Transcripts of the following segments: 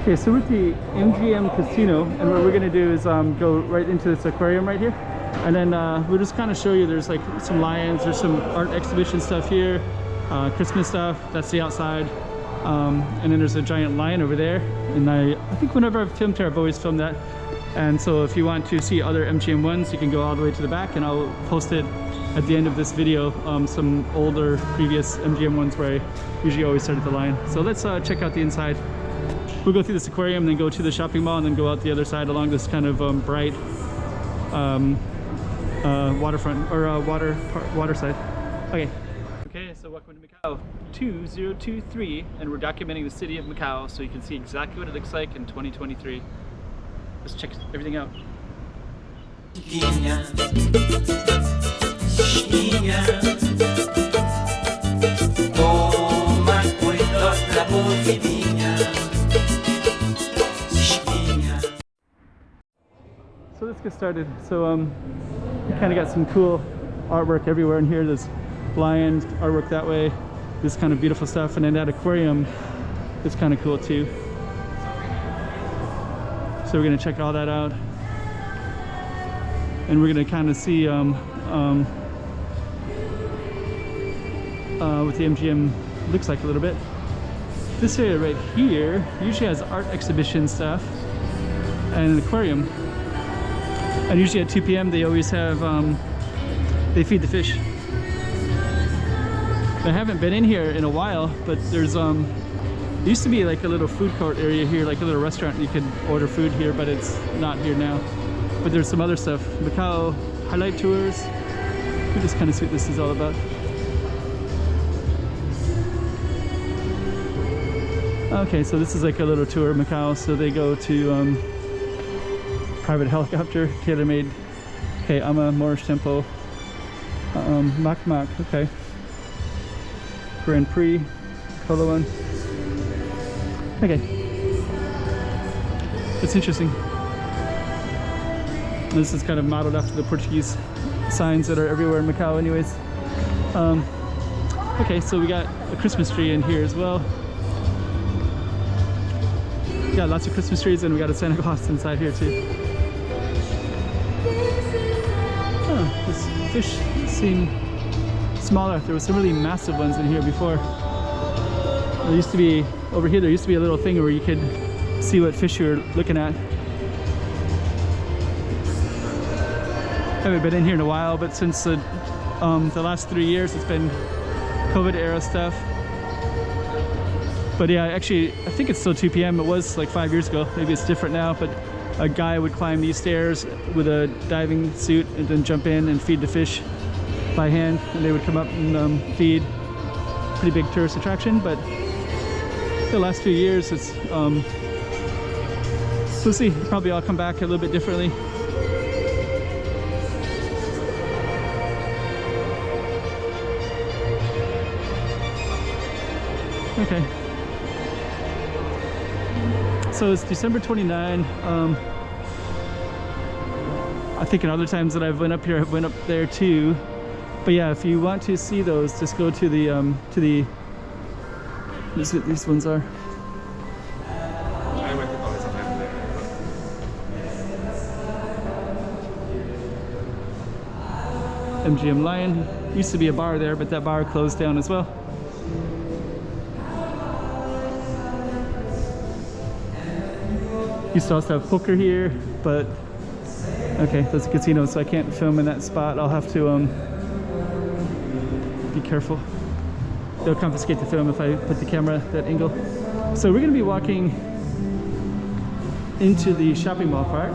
Okay, so we're at the MGM Casino, and what we're gonna do is go right into this aquarium right here, and then we'll just kind of show you. There's like some lions, there's some art exhibition stuff here, Christmas stuff. That's the outside, and then there's a giant lion over there. And I think whenever I've filmed here, I've always filmed that. And so if you want to see other MGM ones, you can go all the way to the back, and I'll post it at the end of this video, some older previous MGM ones where I usually always start at the lion. So let's check out the inside. We'll go through this aquarium, then go to the shopping mall, and then go out the other side along this kind of bright waterfront or water side. Okay. Okay, so welcome to Macau 2023, and we're documenting the city of Macau so you can see exactly what it looks like in 2023. Let's check everything out. So let's get started. So you kind of got some cool artwork everywhere in here. There's lions artwork that way, this kind of beautiful stuff, and then that aquarium is kind of cool too. So we're gonna check all that out, and we're gonna kind of see what the MGM looks like a little bit. This area right here usually has art exhibition stuff and an aquarium. And usually at 2 p.m. they always have, they feed the fish. I haven't been in here in a while, but there's, there used to be like a little food court area here, like a little restaurant. You could order food here, but it's not here now. But there's some other stuff. Macau highlight tours. We just kind of see what this is all about. Okay, so this is like a little tour of Macau. So they go to, private helicopter, tailor-made. Okay, Ama, Moorish Temple, Mak, okay. Grand Prix, Polo one. Okay. It's interesting. This is kind of modeled after the Portuguese signs that are everywhere in Macau anyways. Okay, so we got a Christmas tree in here as well. Yeah, lots of Christmas trees, and we got a Santa Claus inside here too. This fish seem smaller. There were some really massive ones in here before. There used to be, over here, there used to be a little thing where you could see what fish you were looking at. Haven't been in here in a while, but since the last 3 years, it's been COVID era stuff. But yeah, actually, I think it's still 2 p.m. It was like 5 years ago. Maybe it's different now, but a guy would climb these stairs with a diving suit and then jump in and feed the fish by hand, and they would come up and feed. Pretty big tourist attraction, but the last few years it's we'll see, probably all come back a little bit differently. Okay, so it's December 29. I think in other times that I've went up here, I've went up there too. But yeah, if you want to see those, just go to the let's see what these ones are. MGM Lion. Used to be a bar there, but that bar closed down as well. Used to also have poker here, but okay, that's a casino, so I can't film in that spot. I'll have to be careful. They'll confiscate the film if I put the camera at that angle. So we're gonna be walking into the shopping mall part.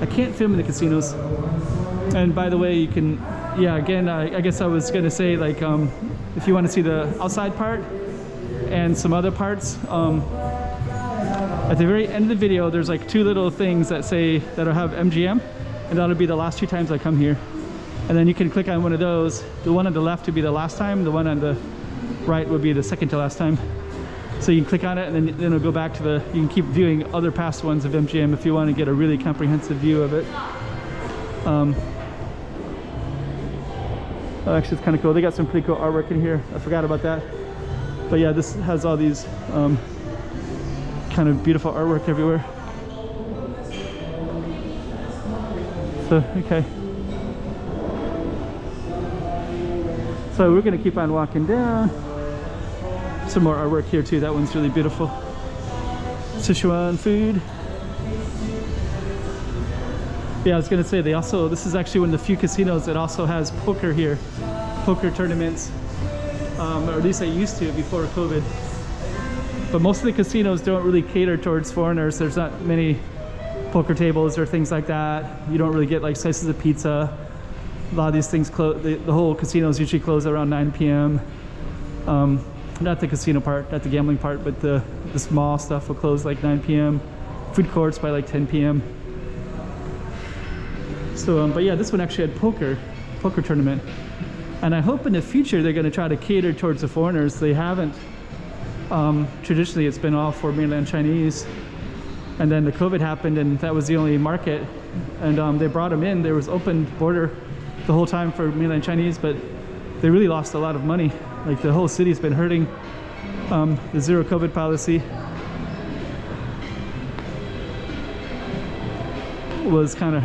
I can't film in the casinos. And by the way, you can, yeah, again, I guess I was gonna say, like, if you wanna see the outside part and some other parts, at the very end of the video, there's like 2 little things that say, that'll have MGM, and that'll be the last 2 times I come here. And then you can click on one of those. The one on the left would be the last time, the one on the right would be the second to last time. So you can click on it, and then it'll go back to the, you can keep viewing other past ones of MGM if you want to get a really comprehensive view of it. Oh, actually, it's kind of cool. They got some pretty cool artwork in here. I forgot about that. But yeah, this has all these kind of beautiful artwork everywhere. So, okay. So we're gonna keep on walking down. Some more artwork here too. That one's really beautiful. Sichuan food. Yeah, I was gonna say this is actually one of the few casinos that also has poker here. Poker tournaments. Or at least they used to before COVID. But most of the casinos don't really cater towards foreigners. There's not many poker tables or things like that. You don't really get like slices of pizza. A lot of these things close. The whole casinos usually close around 9 p.m. Not the casino part, not the gambling part, but the small stuff will close like 9 p.m. Food courts by like 10 p.m. So, but yeah, this one actually had poker tournament. And I hope in the future they're going to try to cater towards the foreigners. They haven't. Traditionally, it's been all for mainland Chinese. And then the COVID happened, and that was the only market. And they brought them in. There was open border the whole time for mainland Chinese, but they really lost a lot of money. Like the whole city's been hurting. The zero COVID policy was kind of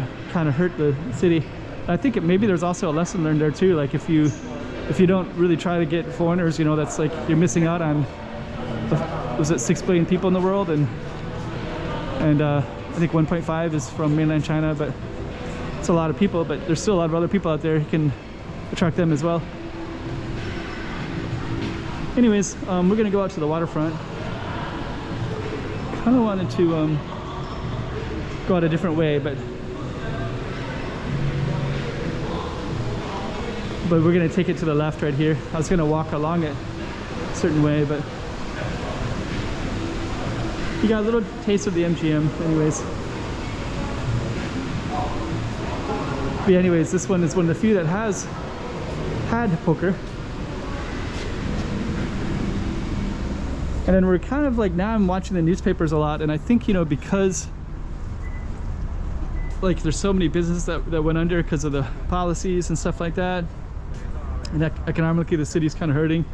hurt the city. I think maybe there's also a lesson learned there too. Like if you don't really try to get foreigners, you know, that's like you're missing out on. Was it 6 billion people in the world, and I think 1.5 is from mainland China, but it's a lot of people. But there's still a lot of other people out there who can attract them as well. Anyways, we're gonna go out to the waterfront. Kind of wanted to go out a different way, but we're gonna take it to the left right here. I was gonna walk along it a certain way, but you got a little taste of the MGM anyways. But yeah, anyways, this one is one of the few that has had poker. And then we're kind of like, now I'm watching the newspapers a lot, and I think, you know, because like there's so many businesses that went under because of the policies and stuff like that, and economically the city's kind of hurting.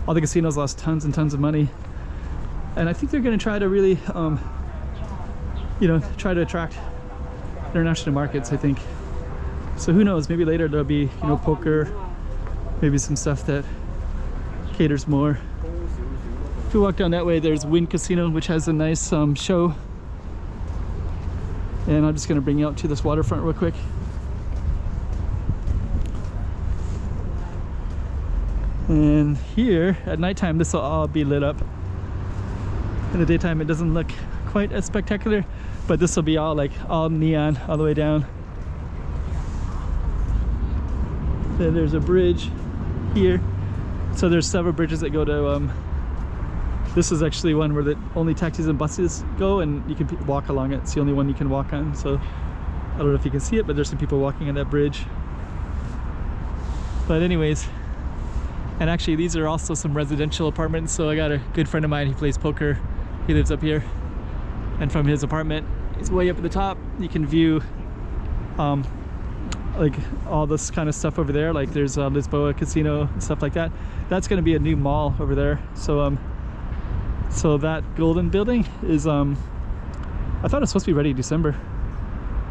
All the casinos lost tons and tons of money, and I think they're going to try to really you know, try to attract international markets, I think. So who knows, maybe later there'll be, you know, poker, maybe some stuff that caters more. If you walk down that way, there's Wind Casino, which has a nice show. And I'm just gonna bring you out to this waterfront real quick. And here at nighttime, this will all be lit up. In the daytime, it doesn't look quite as spectacular, but this will be all like all neon all the way down. Then there's a bridge here. So there's several bridges that go to this is actually one where only taxis and buses go, and you can walk along it. It's the only one you can walk on. So I don't know if you can see it, but there's some people walking on that bridge. But anyways, and actually these are also some residential apartments. So I got a good friend of mine, he plays poker. He lives up here, and from his apartment, it's way up at the top. You can view like all this kind of stuff over there. Like there's Lisboa Casino and stuff like that. That's going to be a new mall over there. So so that golden building is I thought it was supposed to be ready in December,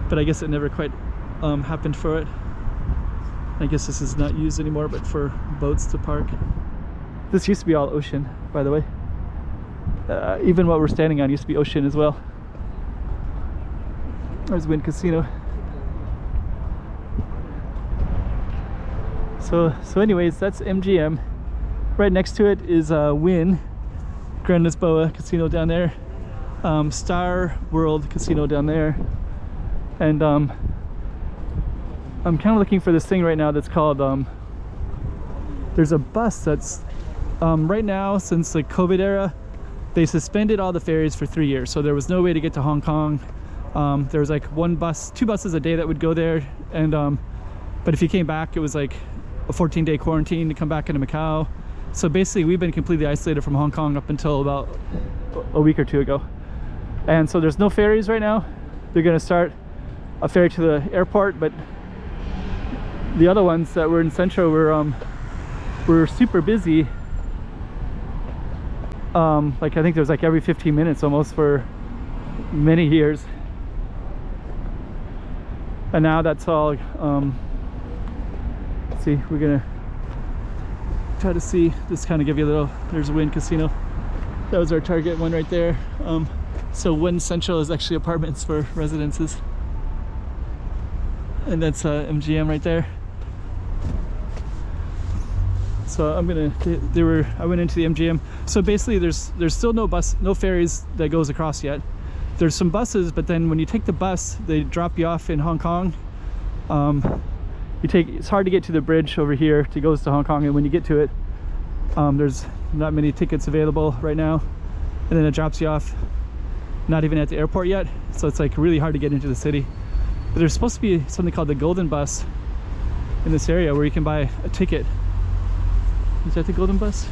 but I guess it never quite happened for it. I guess this is not used anymore, but for boats to park. This used to be all ocean, by the way. Even what we're standing on used to be ocean as well. There's Wind Casino. So anyways, that's MGM. Right next to it is Wynn Grand Lisboa Casino down there, Star World Casino down there, and I'm kind of looking for this thing right now that's called there's a bus that's right now, since the COVID era, they suspended all the ferries for 3 years, so there was no way to get to Hong Kong. There was like two buses a day that would go there, and but if you came back, it was like a 14-day quarantine to come back into Macau. So basically we've been completely isolated from Hong Kong up until about a week or two ago. And so there's no ferries right now. They're gonna start a ferry to the airport, but the other ones that were in Centro were super busy. like I think there was like every 15 minutes almost for many years. And now that's all, let's see, we're gonna try to see, just kind of give you a little, there's Wynn Casino. That was our target one right there. So Wynn Central is actually apartments for residences. And that's MGM right there. So I'm gonna, I went into the MGM. So basically there's still no ferries that goes across yet. There's some buses, but then when you take the bus, they drop you off in Hong Kong. It's hard to get to the bridge over here to go to Hong Kong, and when you get to it, there's not many tickets available right now, and then it drops you off not even at the airport yet, so it's like really hard to get into the city. But there's supposed to be something called the Golden Bus in this area where you can buy a ticket. Is that the Golden Bus?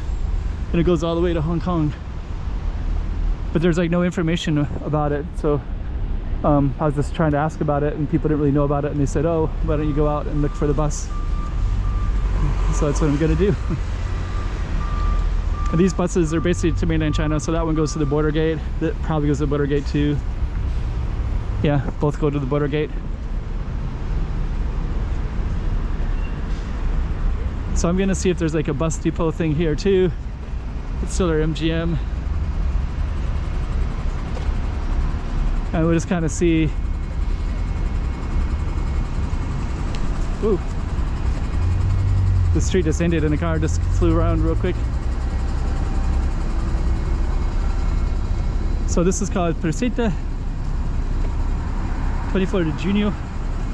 And it goes all the way to Hong Kong. But there's like no information about it, so I was just trying to ask about it, and people didn't really know about it, and they said, oh, why don't you go out and look for the bus? So that's what I'm gonna do. And these buses are basically to mainland China, so that one goes to the border gate, that probably goes to the border gate too. Yeah, both go to the border gate. So I'm gonna see if there's like a bus depot thing here too. It's still our MGM. And we'll just kind of see. Ooh. The street just ended and the car just flew around real quick. So this is called Praceta 24 de Junho.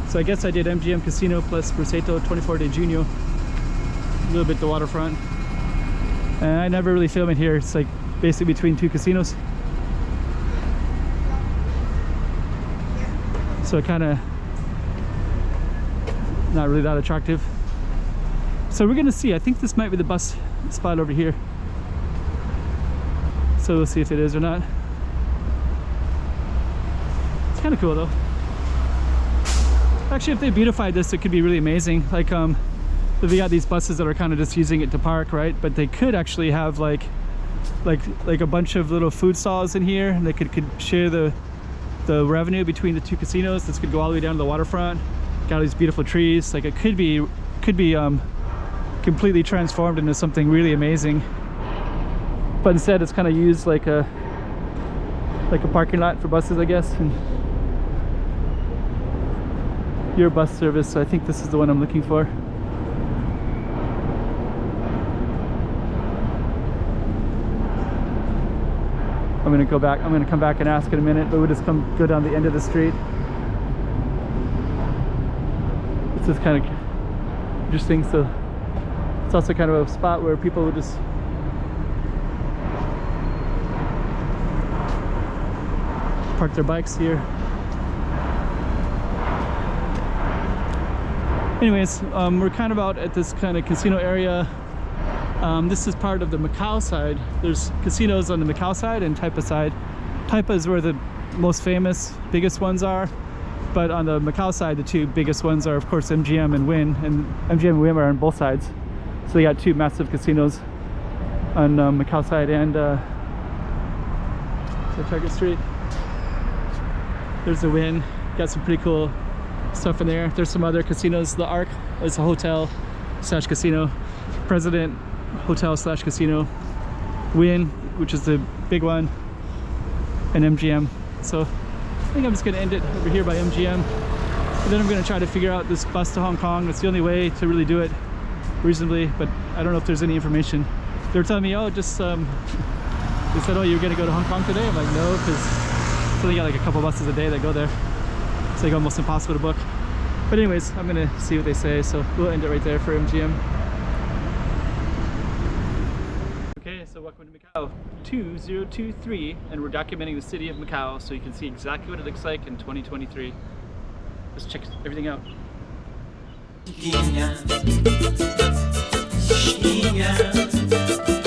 So I guess I did MGM Casino plus Praceta 24 de Junho. A little bit the waterfront. And I never really film it here. It's like basically between two casinos. So kind of not really that attractive. So we're gonna see. I think this might be the bus spot over here. So we'll see if it is or not. It's kind of cool though. Actually, if they beautified this, it could be really amazing. Like they got these buses that are kind of just using it to park, right? But they could actually have like a bunch of little food stalls in here, and they could share the revenue between the two casinos. This could go all the way down to the waterfront. Got all these beautiful trees. Like it could be completely transformed into something really amazing. But instead, it's kind of used like a parking lot for buses, I guess. And your bus service. So I think this is the one I'm looking for. I'm gonna go back. I'm gonna come back and ask in a minute, but we'll just go down the end of the street. It's just kind of interesting. So it's also kind of a spot where people would just park their bikes here. Anyways, we're kind of out at this kind of casino area. This is part of the Macau side. There's casinos on the Macau side and Taipa side. Taipa is where the most famous, biggest ones are. But on the Macau side, the two biggest ones are, of course, MGM and Wynn. And MGM and Wynn are on both sides. So they got two massive casinos on Macau side and Target Street. There's the Wynn. Got some pretty cool stuff in there. There's some other casinos. The Arc is a hotel slash casino. President Hotel slash casino. Wynn, which is the big one, and MGM. So I think I'm just gonna end it over here by MGM, and then I'm gonna try to figure out this bus to Hong Kong. It's the only way to really do it reasonably, but I don't know if there's any information. They were telling me, oh, just they said, oh, you're gonna go to Hong Kong today? I'm like, no, because they only got like a couple buses a day that go there. It's like almost impossible to book. But anyways, I'm gonna see what they say, so we'll end it right there for MGM. Okay, so welcome to Macau 2023, and we're documenting the city of Macau so you can see exactly what it looks like in 2023. Let's check everything out. Chiquinha, chiquinha.